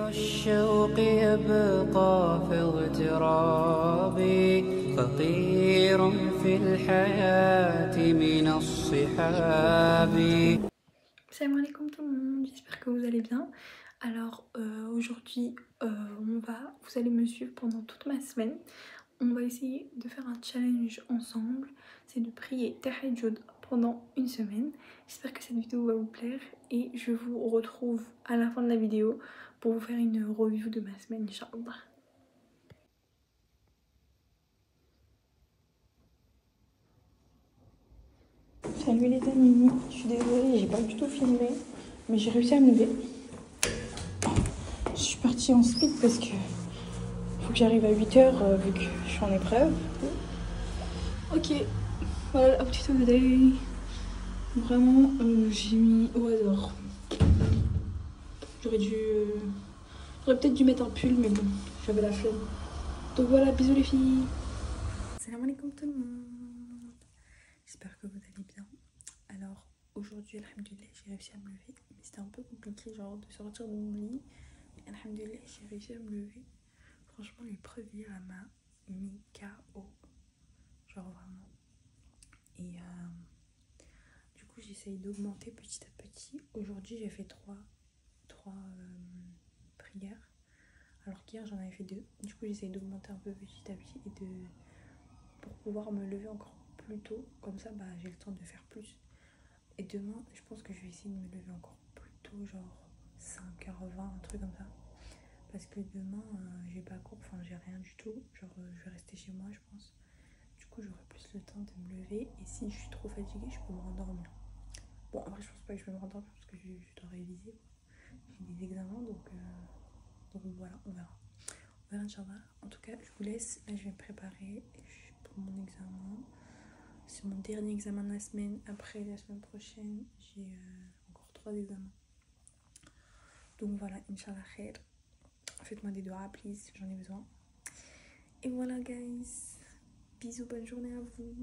الشوق يبقى في اغترابي فقير في الحياة من الصحاب. Salam alaikum tout le monde, j'espère que vous allez bien. Alors aujourd'hui vous allez me suivre pendant toute ma semaine. On va essayer de faire un challenge ensemble, c'est de prier Tahajjud pendant une semaine. J'espère que cette vidéo va vous plaire et je vous retrouve à la fin de la vidéo pour vous faire une review de ma semaine, Inch'Allah. Salut les amis, je suis désolée, j'ai pas du tout filmé, mais j'ai réussi à me lever. Je suis partie en speed parce que faut que j'arrive à 8h vu que je suis en épreuve. Ok, voilà la petite of the day. Vraiment, j'ai mis au hasard. J'aurais peut-être dû mettre un pull, mais bon, j'avais la flemme. Donc voilà, bisous les filles. Salam alaikum tout le monde. J'espère que vous allez bien. Alors aujourd'hui, alhamdoulilah, j'ai réussi à me lever. Mais c'était un peu compliqué, genre de sortir de mon lit. Mais alhamdoulilah, j'ai réussi à me lever. Franchement, l'épreuve hier, elle m'a mis KO. Genre vraiment. Et du coup, j'essaye d'augmenter petit à petit. Aujourd'hui, j'ai fait trois prières. Alors qu'hier, j'en avais fait 2. Du coup, j'essaye d'augmenter un peu petit à petit et pour pouvoir me lever encore plus tôt. Comme ça, bah, j'ai le temps de faire plus. Et demain, je pense que je vais essayer de me lever encore plus tôt, genre 5h20, un truc comme ça. Parce que demain, j'ai pas cours, enfin j'ai rien du tout. Genre je vais rester chez moi, je pense. Du coup, j'aurai plus le temps de me lever. Et si je suis trop fatiguée, je peux me rendormir. Bon, après, je pense pas que je vais me rendormir parce que je dois réviser. J'ai des examens, donc voilà, on verra. On verra, Inch'Allah. En tout cas, je vous laisse. Là, je vais me préparer pour mon examen. C'est mon dernier examen de la semaine. Après, la semaine prochaine, j'ai encore 3 examens. Donc voilà, Inch'Allah khair. Faites-moi des doigts, please, j'en ai besoin. Et voilà, guys. Bisous, bonne journée à vous.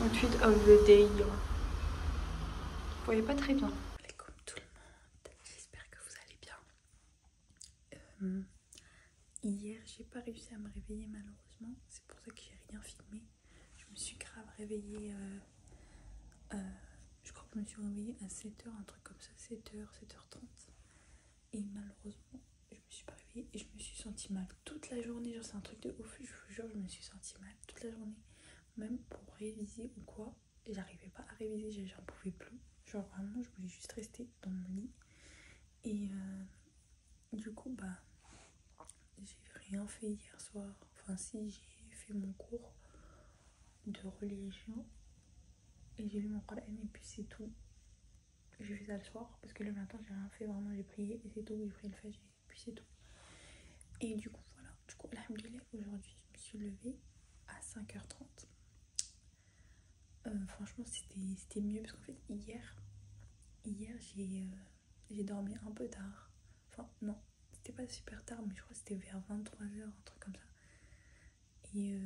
Outfit of the day. Vous voyez pas très bien. Comme tout le monde, j'espère que vous allez bien. Hier, j'ai pas réussi à me réveiller malheureusement. C'est pour ça que j'ai rien filmé. Je me suis grave réveillée. Je crois que je me suis réveillée à 7h, un truc comme ça, 7h, 7h30. Et malheureusement, je me suis pas réveillée et je me suis sentie mal toute la journée. Genre, c'est un truc de ouf. Je vous jure, je me suis sentie mal toute la journée. Même pour réviser ou quoi, j'arrivais pas à réviser, j'en pouvais plus. Genre vraiment, je voulais juste rester dans mon lit. Et du coup, bah, j'ai rien fait hier soir. Enfin, si, j'ai fait mon cours de religion et j'ai lu mon Coran et puis c'est tout. J'ai fait ça le soir parce que le matin, j'ai rien fait vraiment. J'ai prié et c'est tout. J'ai pris le fajr et puis c'est tout. Et du coup, voilà. Du coup, alhamdoulilah, aujourd'hui, je me suis levée à 5h30. Franchement, c'était mieux parce qu'en fait, hier j'ai dormi un peu tard. Enfin, non, c'était pas super tard, mais je crois que c'était vers 23h, un truc comme ça. Et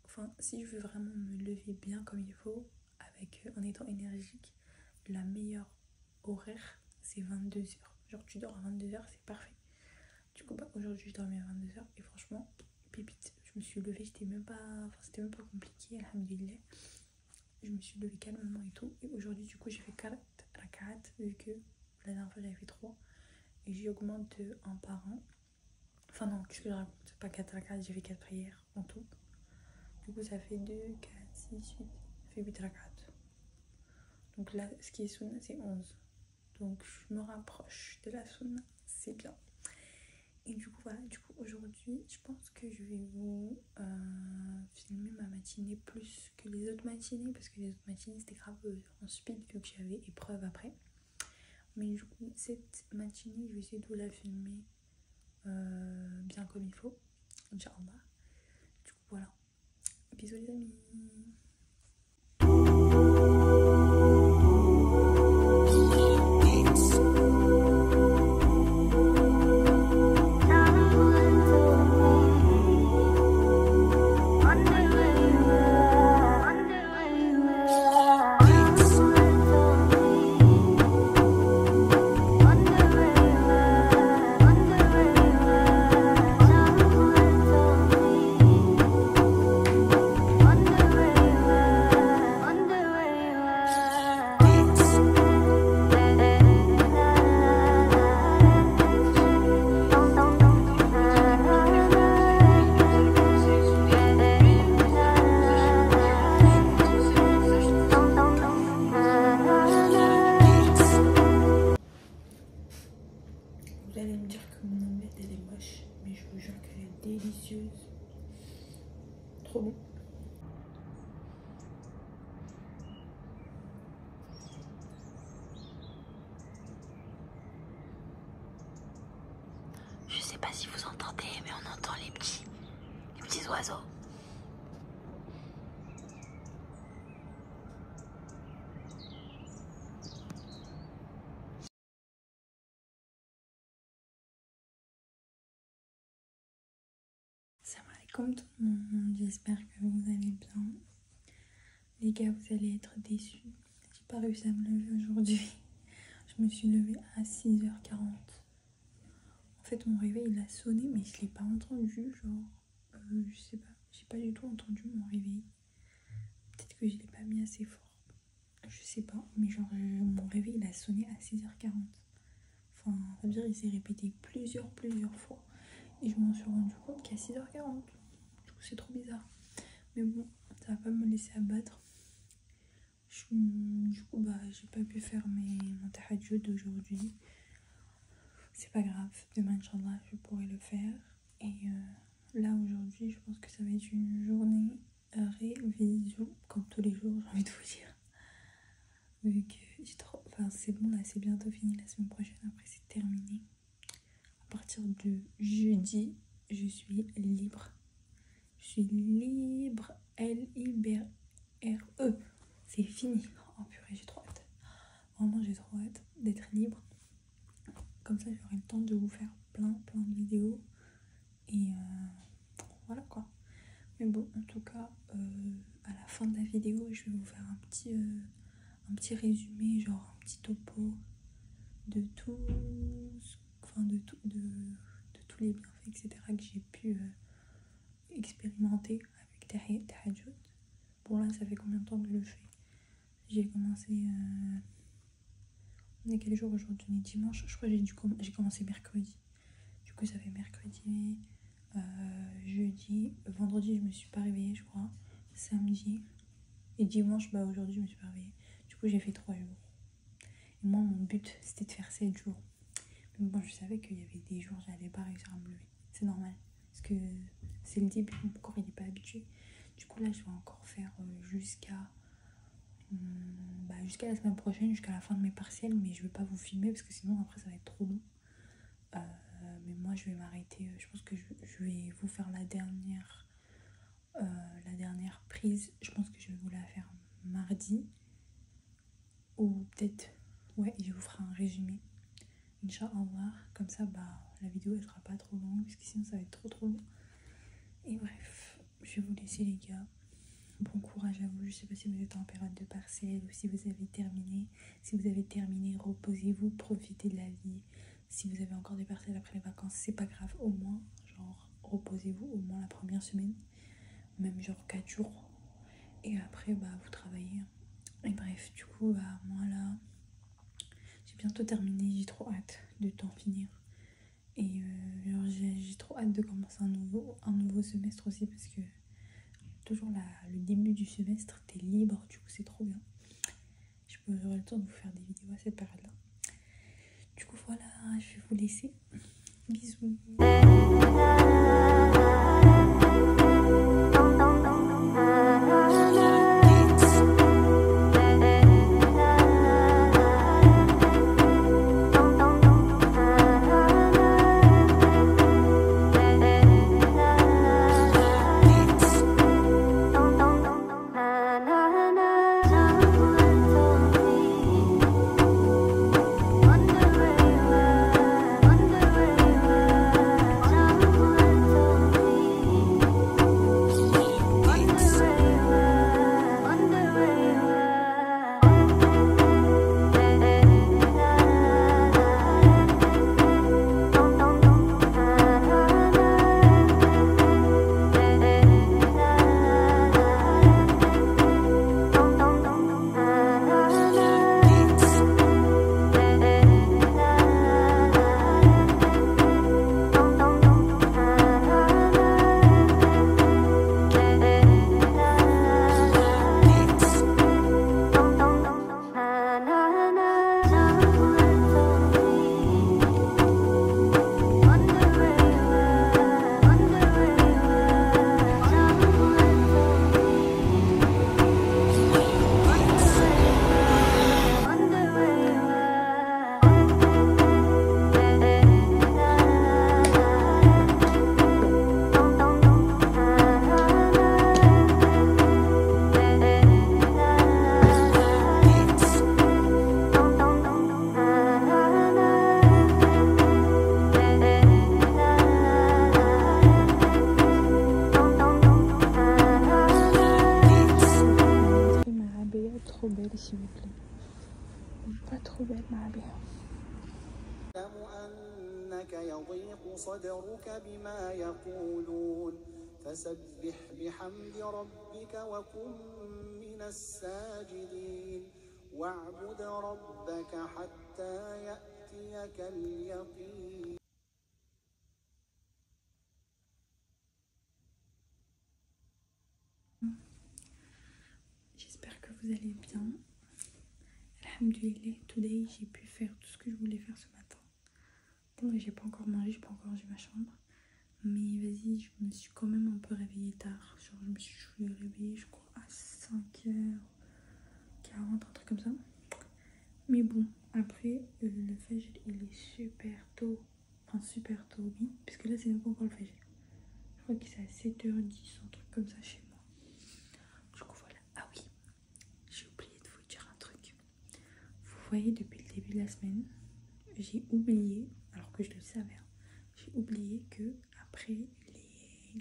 enfin, si je veux vraiment me lever bien comme il faut, en étant énergique, la meilleure horaire, c'est 22h. Genre, tu dors à 22h, c'est parfait. Du coup, bah, aujourd'hui, je dormais à 22h et franchement, pépite. Je me suis levée, c'était même pas compliqué, alhamdoulilah. Je me suis levée calmement et tout. Et aujourd'hui, du coup, j'ai fait 4 rak'at, vu que la dernière fois, j'avais fait 3. Et j'augmente de 1 par an. Enfin, non, qu'est-ce que je raconte? C'est pas 4 rak'at, j'ai fait 4 prières en tout. Du coup, ça fait 2, 4, 6, 8. Ça fait 8 rak'at. Donc là, ce qui est sunna, c'est 11. Donc, je me rapproche de la sunna. C'est bien. Et du coup, voilà, aujourd'hui, je pense que je vais vous filmer ma matinée plus que les autres matinées, parce que les autres matinées, c'était grave en speed, vu que j'avais épreuve après. Mais du coup, cette matinée, je vais essayer de vous la filmer bien comme il faut, Inch'Allah. Du coup, voilà. Bisous les amis. Vous allez me dire que mon omelette elle est moche, mais je vous jure qu'elle est délicieuse. Trop bon. Je sais pas si vous entendez, mais on entend les petits oiseaux. Salam alaikum tout le monde, j'espère que vous allez bien. Les gars, vous allez être déçus. J'ai pas réussi à me lever aujourd'hui. Je me suis levée à 6h40. En fait, mon réveil il a sonné, mais je l'ai pas entendu. Genre, je sais pas, j'ai pas du tout entendu mon réveil. Peut-être que je l'ai pas mis assez fort. Je sais pas, mais genre, mon réveil il a sonné à 6h40. Enfin, ça veut dire il s'est répété plusieurs fois. Et je m'en suis rendu compte qu'à 6h40. Du coup, c'est trop bizarre. Mais bon, ça va pas me laisser abattre. Du coup, bah, j'ai pas pu faire mon tahajjud d'aujourd'hui. C'est pas grave. Demain, Inch'Allah, je pourrai le faire. Et là, aujourd'hui, je pense que ça va être une journée révision. Comme tous les jours, j'ai envie de vous dire. Vu que j'ai trop... Enfin, c'est bon, là, c'est bientôt fini. La semaine prochaine, après, c'est terminé. À partir de jeudi, je suis libre. Je suis libre. L-I-B-R-E. C'est fini. Oh purée, j'ai trop hâte. Vraiment, j'ai trop hâte d'être libre. Comme ça, j'aurai le temps de vous faire plein de vidéos. Et voilà quoi. Mais bon, en tout cas, à la fin de la vidéo, je vais vous faire un petit résumé, genre un petit topo de tout, enfin de tous les bienfaits, etc. que j'ai pu expérimenter avec Tahajjud. Bon là, ça fait combien de temps que je le fais? J'ai commencé... On est quel jour aujourd'hui? On est dimanche. Je crois que j'ai commencé mercredi. Du coup, ça fait mercredi, jeudi, vendredi, je me suis pas réveillée, je crois. Samedi et dimanche, bah aujourd'hui, je me suis pas réveillée. Du coup, j'ai fait 3 jours. Et moi, mon but, c'était de faire 7 jours. Mais bon, je savais qu'il y avait des jours, j'allais pas réussir à me lever. C'est normal. Parce que c'est le début, mon corps, il est pas habitué. Du coup, là, je vais encore faire jusqu'à la semaine prochaine, jusqu'à la fin de mes partiels, mais je vais pas vous filmer parce que sinon après ça va être trop long. Mais moi je vais m'arrêter, je pense que je vais vous faire la dernière prise. Je pense que je vais vous la faire mardi ou peut-être, ouais, je vous ferai un résumé, Inch'Allah, comme ça bah la vidéo elle sera pas trop longue parce que sinon ça va être trop long. Et bref, je vais vous laisser les gars. Bon courage à vous, je sais pas si vous êtes en période de partiel ou si vous avez terminé. Si vous avez terminé, reposez-vous, profitez de la vie. Si vous avez encore des partiels après les vacances, c'est pas grave, au moins, genre, reposez-vous au moins la première semaine. Même genre 4 jours. Et après, bah, vous travaillez. Et bref, du coup, bah, moi là, j'ai bientôt terminé, j'ai trop hâte de t'en finir. Et genre, j'ai trop hâte de commencer un nouveau semestre aussi parce que toujours le début du semestre, t'es libre, du coup c'est trop bien. J'aurai le temps de vous faire des vidéos à cette période-là. Du coup voilà, je vais vous laisser. Bisous. regardez s'il vous plaît. Pas trop belle, ma bien. أنك يضيق صدرك بما يقولون فسبح بحمد ربك وكن من الساجدين واعبد ربك حتى يأتيك اليقين. J'espère que vous allez bien. Alhamdoulilah, today j'ai pu faire tout ce que je voulais faire ce matin. Bon, j'ai pas encore mangé, j'ai pas encore rangé ma chambre. Mais vas-y, je me suis quand même un peu réveillée tard. Genre, je me suis réveillée, je crois, à 5h40, un truc comme ça. Mais bon, après, le fajr, il est super tôt. Enfin, super tôt, oui. Parce que là, c'est même pas encore le fajr. Je crois qu'il est à 7h10, un truc comme ça chez moi. Du coup, voilà. Ah oui, j'ai oublié de vous dire un truc. Vous voyez, depuis le début de la semaine, j'ai oublié, alors que je le savais, hein, j'ai oublié que après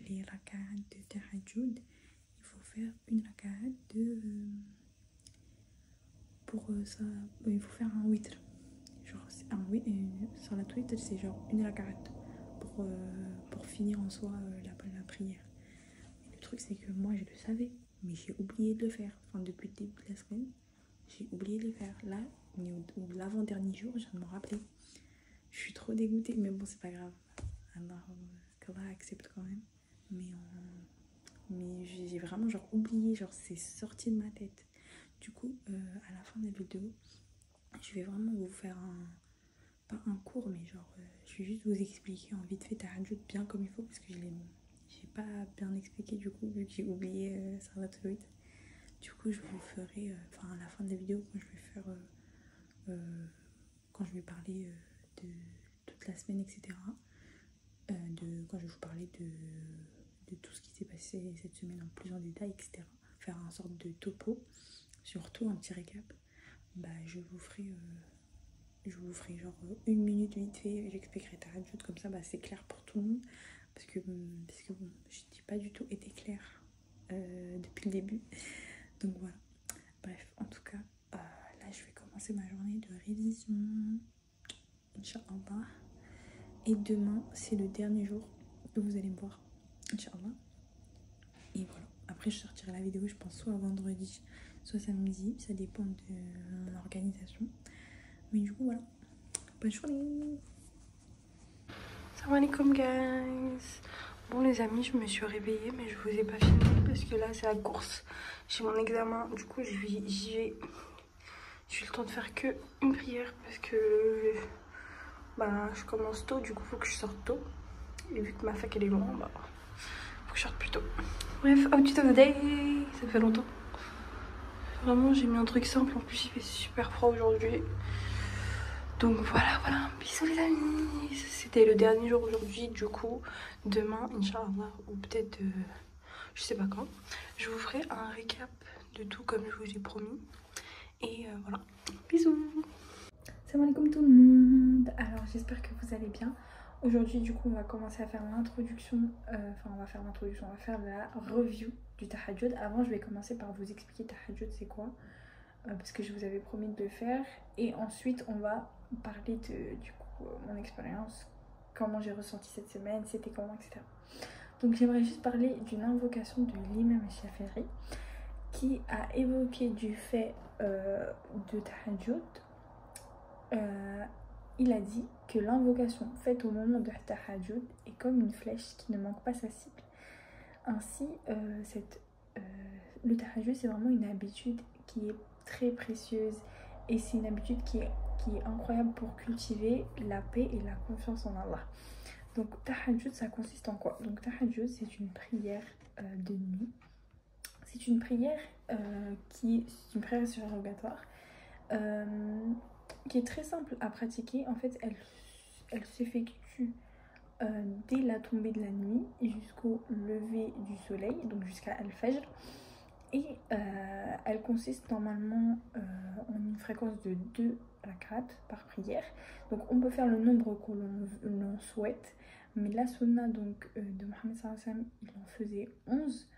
les rak'at de tahajjud, il faut faire une rak'at de il faut faire un witr. Genre sur la witr, c'est genre une rak'at pour finir en soi la prière. Et le truc c'est que moi je le savais, mais j'ai oublié de le faire. Enfin, depuis le début de la semaine, j'ai oublié de le faire. Là, l'avant-dernier jour, je viens de me rappeler. Je suis trop dégoûtée, mais bon, c'est pas grave. Alors, qu'Allah accepte quand même. Mais j'ai vraiment genre oublié, genre c'est sorti de ma tête. Du coup, à la fin de la vidéo, je vais vraiment vous faire pas un cours, mais genre, je vais juste vous expliquer en vite fait tahajjud bien comme il faut, parce que j'ai pas bien expliqué du coup, vu que j'ai oublié Salat al-Witr. Du coup, je vous ferai, à la fin de la vidéo, quand je vais faire, quand je vais parler de toute la semaine, etc. Quand je vais vous parler de tout ce qui s'est passé cette semaine en plus en détail, etc. Faire un sorte de topo, surtout un petit récap. Bah, je vous ferai genre 1 minute vite fait, j'expliquerai tahajjud, comme ça bah, c'est clair pour tout le monde. Parce que bon, je n'ai pas du tout été claire depuis le début. Donc voilà. Bref, en tout cas, là je vais commencer ma journée de révision. Inch'Allah. Et demain, c'est le dernier jour que vous allez me voir. Inch'Allah. Et voilà. Après, je sortirai la vidéo, je pense, soit vendredi, soit samedi. Ça dépend de mon organisation. Mais du coup, voilà. Bonne journée. Salam alaikum, guys. Bon, les amis, je me suis réveillée, mais je vous ai pas filmé parce que là, c'est la course. J'ai mon examen. Du coup, j'ai eu le temps de faire que une prière parce que je commence tôt. Du coup, faut que je sorte tôt. Et vu que ma fac elle est loin, faut que je sorte plus tôt. Bref, outfit of the day. Ça fait longtemps. Vraiment, j'ai mis un truc simple. En plus, il fait super froid aujourd'hui. Donc voilà, bisous les amis. C'était le dernier jour aujourd'hui, du coup demain, Inch'Allah, ou peut-être je sais pas quand, je vous ferai un récap de tout comme je vous ai promis. Et voilà, bisous. Salam alaikum tout le monde. Alors j'espère que vous allez bien. Aujourd'hui du coup on va commencer à faire l'introduction, on va faire la review du tahajjud. Avant je vais commencer par vous expliquer tahajjud c'est quoi, parce que je vous avais promis de le faire. Et ensuite on va parler de du coup mon expérience, comment j'ai ressenti cette semaine, c'était comment, etc. Donc j'aimerais juste parler d'une invocation de l'imam Shafi'i qui a évoqué du fait de tahajjud. Il a dit que l'invocation faite au moment de tahajjud est comme une flèche qui ne manque pas sa cible. Ainsi, le tahajjud c'est vraiment une habitude qui est très précieuse et c'est une habitude qui est incroyable pour cultiver la paix et la confiance en Allah. Donc tahajjud ça consiste en quoi? Donc tahajjud c'est une prière de nuit. C'est une prière qui est une prière surrogatoire qui est très simple à pratiquer. En fait elle s'effectue dès la tombée de la nuit jusqu'au lever du soleil, donc jusqu'à Al-Fajr. Et elle consiste normalement en une fréquence de 2 rak'at par prière. Donc on peut faire le nombre que l'on souhaite. Mais la sunna donc, de Mohammed sallallahu alayhi wa sallam, il en faisait 11.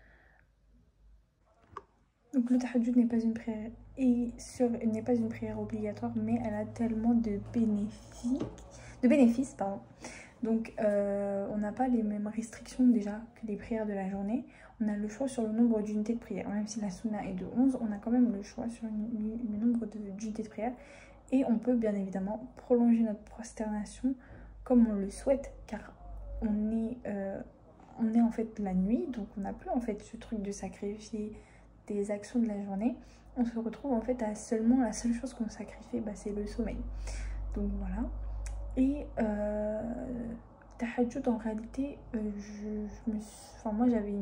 Donc le tahajjud n'est pas une prière et elle n'est pas une prière obligatoire, mais elle a tellement de bénéfices, pardon. Donc on n'a pas les mêmes restrictions déjà que les prières de la journée. On a le choix sur le nombre d'unités de prière. Même si la sunna est de 11, on a quand même le choix sur le nombre d'unités de prière. Et on peut bien évidemment prolonger notre prosternation comme on le souhaite, car on est en fait la nuit, donc on n'a plus en fait ce truc de sacrifier des actions de la journée. On se retrouve en fait à seulement la seule chose qu'on sacrifie, c'est le sommeil. Donc voilà. Et tahajjud en réalité, moi j'avais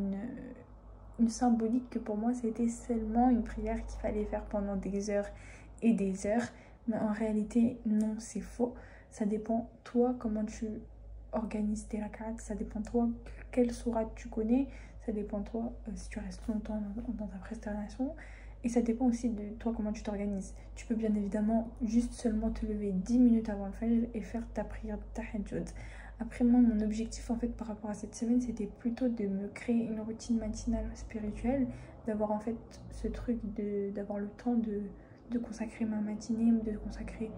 une symbolique que pour moi c'était seulement une prière qu'il fallait faire pendant des heures et des heures. Mais en réalité non, c'est faux. Ça dépend toi comment tu organises tes rak'at, ça dépend toi quelle sourate tu connais, ça dépend toi si tu restes longtemps dans ta prosternation. Et ça dépend aussi de toi comment tu t'organises. Tu peux bien évidemment juste seulement te lever 10 minutes avant le fajr et faire ta prière de tahajjud. Après moi, mon objectif en fait par rapport à cette semaine, c'était plutôt de me créer une routine matinale spirituelle, d'avoir en fait ce truc d'avoir le temps de consacrer ma matinée, de consacrer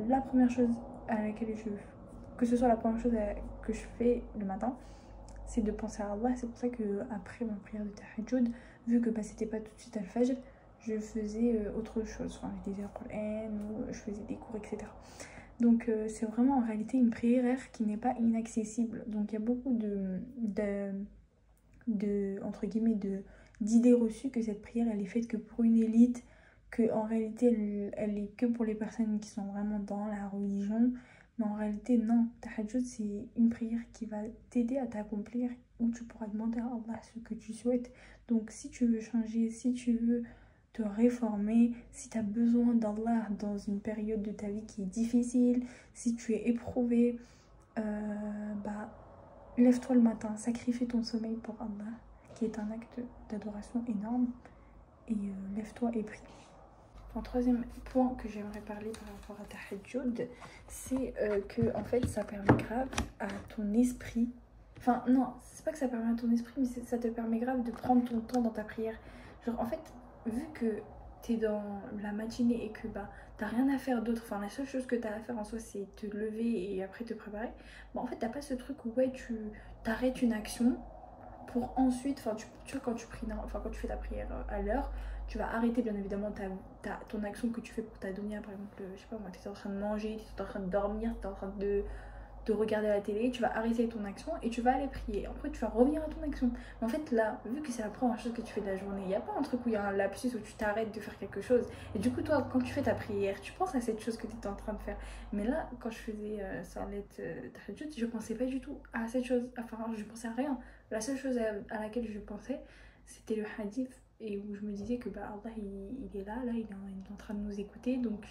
la première chose à laquelle que ce soit la première chose que je fais le matin, c'est de penser à Allah. C'est pour ça que après ma prière de tahajjud, vu que c'était pas tout de suite al-fajr, je faisais autre chose. Enfin, je lisais le Coran ou je faisais des cours, etc. Donc c'est vraiment en réalité une prière qui n'est pas inaccessible. Donc il y a beaucoup entre guillemets d'idées reçues que cette prière elle est faite que pour une élite, que en réalité elle est que pour les personnes qui sont vraiment dans la religion. Mais en réalité non, tahajjud c'est une prière qui va t'aider à t'accomplir, où tu pourras demander à Allah ce que tu souhaites. Donc si tu veux changer, si tu veux te réformer, si tu as besoin d'Allah dans une période de ta vie qui est difficile, si tu es éprouvé, lève-toi le matin, sacrifie ton sommeil pour Allah, qui est un acte d'adoration énorme, et lève-toi et prie. Un troisième point que j'aimerais parler par rapport à tahajjud, c'est que en fait ça permet grave à ton esprit. Enfin non, c'est pas que ça permet à ton esprit, mais ça te permet grave de prendre ton temps dans ta prière. Genre en fait, vu que t'es dans la matinée et que t'as rien à faire d'autre, enfin la seule chose que t'as à faire en soi c'est te lever et après te préparer, en fait t'as pas ce truc où tu t'arrêtes une action pour ensuite, tu vois quand tu fais ta prière à l'heure, tu vas arrêter bien évidemment ton action que tu fais pour ta dunya. Par exemple, je sais pas moi, tu es en train de manger, tu es en train de dormir, tu es en train de regarder la télé, tu vas arrêter ton action et tu vas aller prier. Après tu vas revenir à ton action. Mais en fait là, vu que c'est la première chose que tu fais de la journée, il n'y a pas un truc où il y a un lapsus où tu t'arrêtes de faire quelque chose. Et du coup toi, quand tu fais ta prière, tu penses à cette chose que tu étais en train de faire. Mais là, quand je faisais Salat Tahajjud, je pensais pas du tout à cette chose. Enfin, je pensais à rien. La seule chose à laquelle je pensais, c'était le hadith, et où je me disais que Allah il est là, il est en train de nous écouter, donc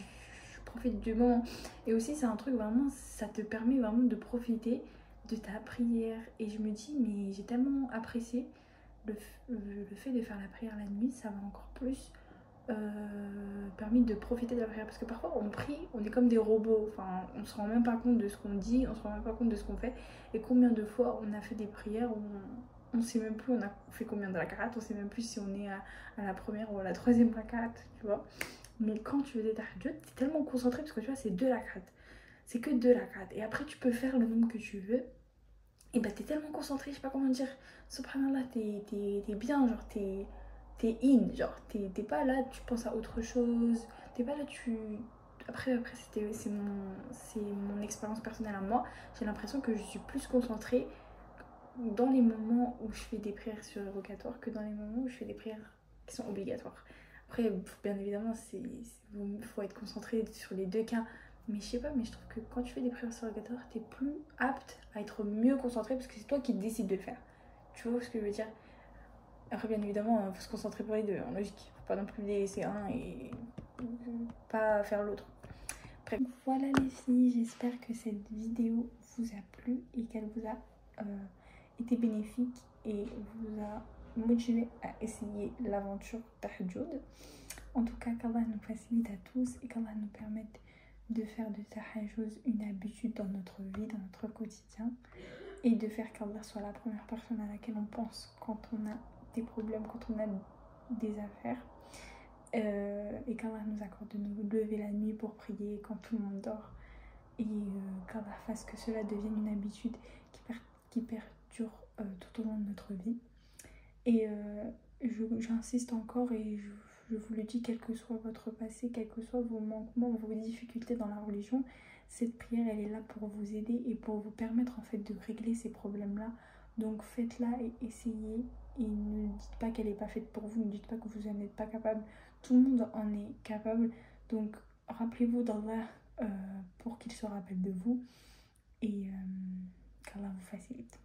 je profite du moment. Et aussi c'est un truc vraiment, ça te permet vraiment de profiter de ta prière. Et je me dis, mais j'ai tellement apprécié le fait de faire la prière la nuit, ça m'a encore plus permis de profiter de la prière. Parce que parfois on prie, on est comme des robots, enfin on se rend même pas compte de ce qu'on dit, on se rend même pas compte de ce qu'on fait. Et combien de fois on a fait des prières où on sait même plus on a fait combien de rak'at, on sait même plus si on est à la première ou à la troisième rak'at, tu vois. Mais quand tu faisais tahajjud, t'es tellement concentré parce que tu vois c'est 2 rak'at, c'est que 2 rak'at, et après tu peux faire le nombre que tu veux. Et t'es tellement concentré, je sais pas comment dire, subhanallah, t'es bien, genre t'es in, genre t'es pas là, tu penses à autre chose, t'es pas là, après c'est mon expérience personnelle à moi, j'ai l'impression que je suis plus concentrée dans les moments où je fais des prières surérogatoires que dans les moments où je fais des prières qui sont obligatoires. Après bien évidemment il faut être concentré sur les deux cas, mais je sais pas, mais je trouve que quand tu fais des prières surérogatoires, t'es plus apte à être mieux concentré parce que c'est toi qui décides de le faire. Tu vois ce que je veux dire? Après bien évidemment il faut se concentrer pour les deux, en logique, faut pas non plus laisser un et pas faire l'autre. Bref. Voilà les filles, j'espère que cette vidéo vous a plu et qu'elle vous a été bénéfique et vous a motivé à essayer l'aventure tahajjud. En tout cas, qu'Allah nous facilite à tous et qu'Allah nous permette de faire de tahajjud une habitude dans notre vie, dans notre quotidien, et de faire qu'Allah soit la première personne à laquelle on pense quand on a des problèmes, quand on a des affaires. et qu'Allah nous accorde de nous lever la nuit pour prier quand tout le monde dort, et qu'Allah fasse que cela devienne une habitude qui perdure tout au long de notre vie. Et j'insiste encore, et je vous le dis, quel que soit votre passé, quels que soient vos manquements, vos difficultés dans la religion, cette prière elle est là pour vous aider et pour vous permettre en fait de régler ces problèmes-là. Donc faites-la et essayez, et ne dites pas qu'elle n'est pas faite pour vous, ne dites pas que vous n'en êtes pas capable. Tout le monde en est capable, donc rappelez-vous d'Allah pour qu'il se rappelle de vous, et qu'Allah vous facilite.